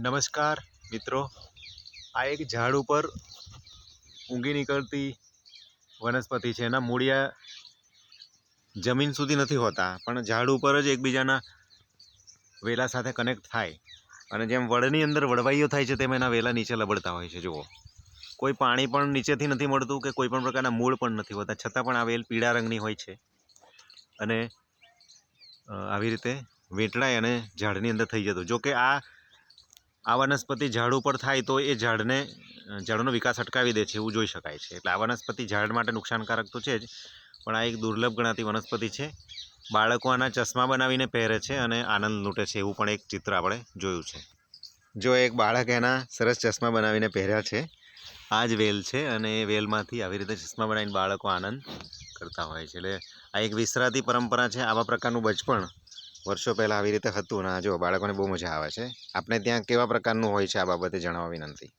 નમસ્કાર મિત્રો, આ એક ઝાડ ઉપર ઊંઘી નીકળતી વનસ્પતિ છે. એના મૂળિયા જમીન સુધી નથી હોતા, પણ ઝાડ ઉપર જ એકબીજાના વેલા સાથે કનેક્ટ થાય અને જેમ વડની અંદર વડવાઈઓ થાય છે તેમ એના વેલા નીચે લબડતા હોય છે. જુઓ, કોઈ પાણી પણ નીચેથી નથી મળતું કે કોઈ પણ પ્રકારના મૂળ પણ નથી હોતા, છતાં પણ આ વેલ પીળા રંગની હોય છે અને આવી રીતે વેટળાય અને ઝાડની અંદર થઈ જતું. જો કે આ વનસ્પતિ ઝાડ ઉપર થાય તો એ ઝાડનો વિકાસ અટકાવી દે છે એવું જોઈ શકાય છે. એટલે આ વનસ્પતિ ઝાડ માટે નુકસાનકારક તો છે જ, પણ આ એક દુર્લભ ગણાતી વનસ્પતિ છે. બાળકો આના ચશ્મા બનાવીને પહેરે છે અને આનંદ લૂંટે છે, એવું પણ એક ચિત્ર આપણે જોયું છે. જો એક બાળક એના સરસ ચશ્મા બનાવીને પહેર્યા છે, આ જ વેલ છે અને એ વેલમાંથી આવી રીતે ચશ્મા બનાવીને બાળકો આનંદ કરતા હોય છે. એટલે આ એક વિસરાતી પરંપરા છે. આવા પ્રકારનું બચપણ વર્ષો પહેલાં આવી રીતે હતું અને જો બાળકોને બહુ મજા આવે છે. આપણે ત્યાં કેવા પ્રકારનું હોય છે આ બાબતે જણાવવા વિનંતી.